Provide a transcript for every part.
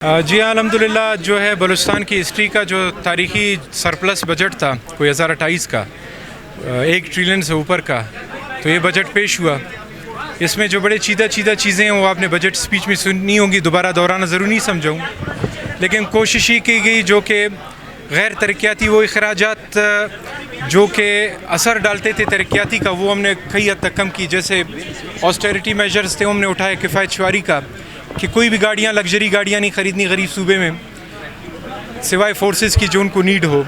جی ہاں الحمدللہ جو ہے بلوچستان کی ہسٹری کا جو تاریخی سرپلس بجٹ تھا کوئی 2028 کا 1 ٹریلین سے اوپر کا، تو یہ بجٹ پیش ہوا۔ اس میں جو بڑے چیدہ چیزیں ہیں وہ آپ نے بجٹ سپیچ میں سنی ہوں گی، دوبارہ دہرانا ضروری نہیں سمجھاؤں، لیکن کوشش یہ کی گئی جو کہ غیر ترقیاتی وہ اخراجات جو کہ اثر ڈالتے تھے ترقیاتی کا، وہ ہم نے کئی حد تک کم کی۔ جیسے آسٹیریٹی میجرز تھے، ہم نے اٹھائے کفایت شعاری کا کہ کوئی بھی گاڑیاں لگژری گاڑیاں نہیں خریدنی غریب صوبے میں سوائے فورسز کی جو ان کو نیڈ ہو۔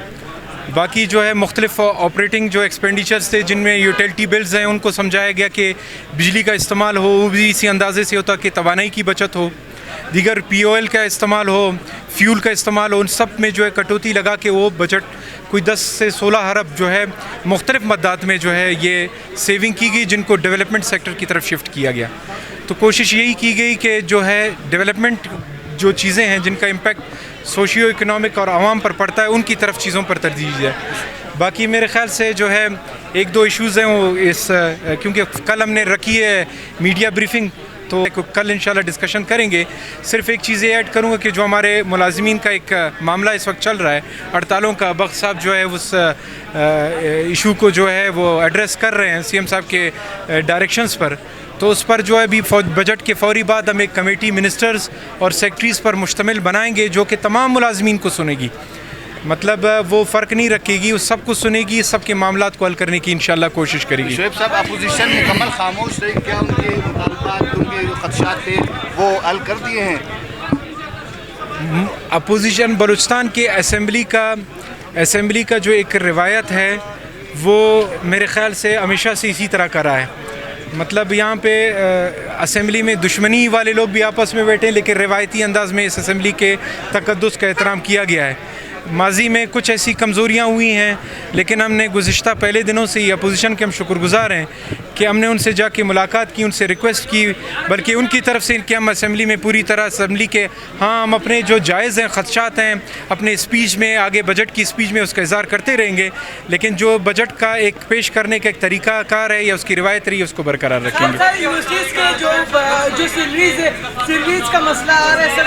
باقی جو ہے مختلف آپریٹنگ جو ایکسپینڈیچرز تھے جن میں یوٹیلٹی بلز ہیں ان کو سمجھایا گیا کہ بجلی کا استعمال ہو وہ بھی اسی اندازے سے ہوتا کہ توانائی کی بچت ہو، دیگر پی او ایل کا استعمال ہو، فیول کا استعمال ہو، ان سب میں جو ہے کٹوتی لگا کے وہ بجٹ کوئی 10 سے 16 ارب جو ہے مختلف مدات میں جو ہے یہ سیونگ کی گئی، جن کو ڈیولپمنٹ سیکٹر کی طرف شفٹ کیا گیا۔ تو کوشش یہی کی گئی کہ جو ہے ڈیولپمنٹ جو چیزیں ہیں جن کا امپیکٹ سوشیو اکنامک اور عوام پر پڑتا ہے ان کی طرف چیزوں پر ترجیح ہے۔ باقی میرے خیال سے جو ہے 1-2 ایشوز ہیں وہ کیونکہ کل ہم نے رکھی ہے میڈیا بریفنگ، تو کل انشاءاللہ ڈسکشن کریں گے۔ صرف ایک چیز یہ ایڈ کروں گا کہ جو ہمارے ملازمین کا ایک معاملہ اس وقت چل رہا ہے ہڑتالوں کا، بخت صاحب جو ہے اس ایشو کو جو ہے وہ ایڈریس کر رہے ہیں سی ایم صاحب کے ڈائریکشنز پر، تو اس پر جو ہے ابھی بجٹ کے فوری بعد ہم ایک کمیٹی منسٹرز اور سیکٹریز پر مشتمل بنائیں گے جو کہ تمام ملازمین کو سنے گی، مطلب وہ فرق نہیں رکھے گی، وہ سب کو سنے گی، سب کے معاملات کو حل کرنے کی انشاءاللہ کوشش کرے گی۔ شعیب صاحب اپوزیشن مکمل خاموش رہی، کیا ان کے مطالبات ان کے جو خدشات تھے وہ حل کر دیے ہیں؟ اپوزیشن بلوچستان کے اسمبلی کا جو ایک روایت ہے وہ میرے خیال سے ہمیشہ سے اسی طرح کا رہا ہے، مطلب یہاں پہ اسمبلی میں دشمنی والے لوگ بھی آپس میں بیٹھے لیکن روایتی انداز میں اس اسمبلی کے تقدس کا احترام کیا گیا ہے۔ ماضی میں کچھ ایسی کمزوریاں ہوئی ہیں لیکن ہم نے گزشتہ پہلے دنوں سے ہی اپوزیشن کے ہم شکر گزار ہیں کہ ہم نے ان سے جا کے ملاقات کی، ان سے ریکویسٹ کی، بلکہ ان کی طرف سے کہ ہم اسمبلی میں پوری طرح اسمبلی کے ہم اپنے جو جائز ہیں خدشات ہیں اپنے اسپیچ میں آگے بجٹ کی اسپیچ میں اس کا اظہار کرتے رہیں گے، لیکن جو بجٹ کا ایک پیش کرنے کا ایک طریقہ کار ہے یا اس کی روایت رہی ہے اس کو برقرار رکھیں گے۔ یونیورسٹیز کے جو سیلریز کا مسئلہ آ رہا ہے سر،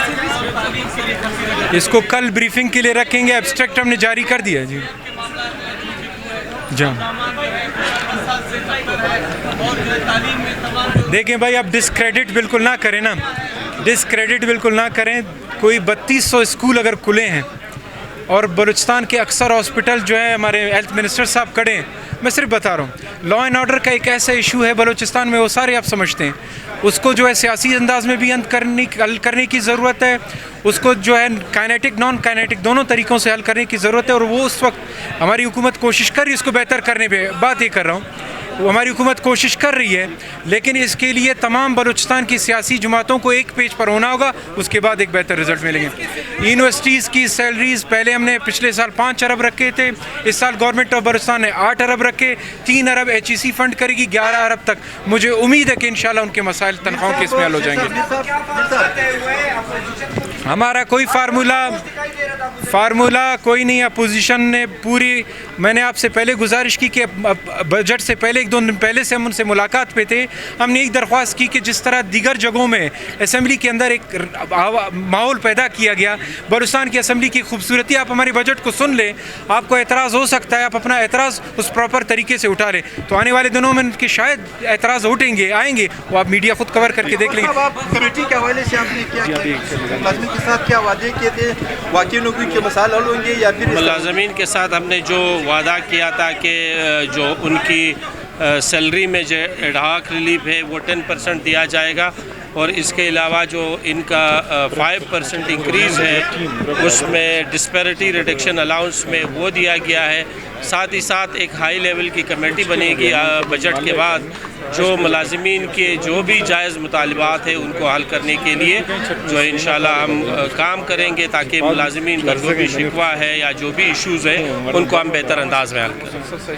سیلریز اس کو کل بریفنگ کے لیے رکھیں گے، ایبسٹریکٹ ہم نے جاری کر دیا ہے۔ جی دیکھیں بھائی آپ ڈسکریڈٹ بالکل نہ کریں نا، ڈسکریڈٹ بالکل نہ کریں۔ کوئی 3200 اسکول اگر کھلے ہیں اور بلوچستان کے اکثر ہاسپٹل جو ہے ہمارے ہیلتھ منسٹر صاحب کھڑے ہیں، میں صرف بتا رہا ہوں لا اینڈ آرڈر کا ایک ایسا ایشو ہے بلوچستان میں، وہ سارے آپ سمجھتے ہیں، اس کو جو ہے سیاسی انداز میں بھی حل کرنے کی ضرورت ہے، اس کو جو ہے کائنیٹک نان کائنیٹک دونوں طریقوں سے حل کرنے کی ضرورت ہے، اور وہ اس وقت ہماری حکومت کوشش کر رہی ہے اس کو بہتر کرنے پہ، بات یہ کر رہا ہوں وہ ہماری حکومت کوشش کر رہی ہے، لیکن اس کے لیے تمام بلوچستان کی سیاسی جماعتوں کو ایک پیج پر ہونا ہوگا، اس کے بعد ایک بہتر رزلٹ ملیں گے۔ یونیورسٹیز کی سیلریز پہلے ہم نے پچھلے سال 5 ارب رکھے تھے، اس سال گورنمنٹ آف بلوچستان نے 8 ارب رکھے، 3 ارب ایچ ای سی فنڈ کرے گی، 11 ارب تک مجھے امید ہے کہ انشاءاللہ ان کے مسائل تنخواہوں کے اس میں حل ہو جائیں گے۔ ہمارا کوئی فارمولہ کوئی نہیں، اپوزیشن نے پوری، میں نے آپ سے پہلے گزارش کی کہ بجٹ سے پہلے 1-2 دن پہلے سے ہم ان سے ملاقات پہ تھے، ہم نے ایک درخواست کی کہ جس طرح دیگر جگہوں میں اسمبلی کے اندر ایک ماحول پیدا کیا گیا، بلوچستان کی اسمبلی کی خوبصورتی، آپ ہمارے بجٹ کو سن لیں، آپ کو اعتراض ہو سکتا ہے، آپ اپنا اعتراض اس پراپر طریقے سے اٹھا لیں، تو آنے والے دنوں میں ان کے شاید اعتراض آئیں گے وہ آپ میڈیا خود کور کر کے دیکھ لیں گے۔ آپ کمیٹی کے حوالے سے آپ نے کیا ملازمین کے ساتھ کیا وعدے کیے تھے؟ واقعی نوکری کے مسائل حل ہوں گے یا پھر ملازمین کے ساتھ ہم نے جو وعدہ کیا تھا کہ جو ان کی سیلری میں جو ایڈہاک ریلیف ہے وہ 10% دیا جائے گا، اور اس کے علاوہ جو ان کا 5% انکریز ہے اس میں ڈسپیرٹی ریڈکشن الاؤنس میں وہ دیا گیا ہے۔ ساتھ ہی ساتھ ایک ہائی لیول کی کمیٹی بنے گی بجٹ کے بعد جو ملازمین کے جو بھی جائز مطالبات ہیں ان کو حل کرنے کے لیے جو انشاءاللہ ہم کام کریں گے تاکہ ملازمین کا جو بھی شکوہ ہے یا جو بھی ایشوز ہیں ان کو ہم بہتر انداز میں حل کریں۔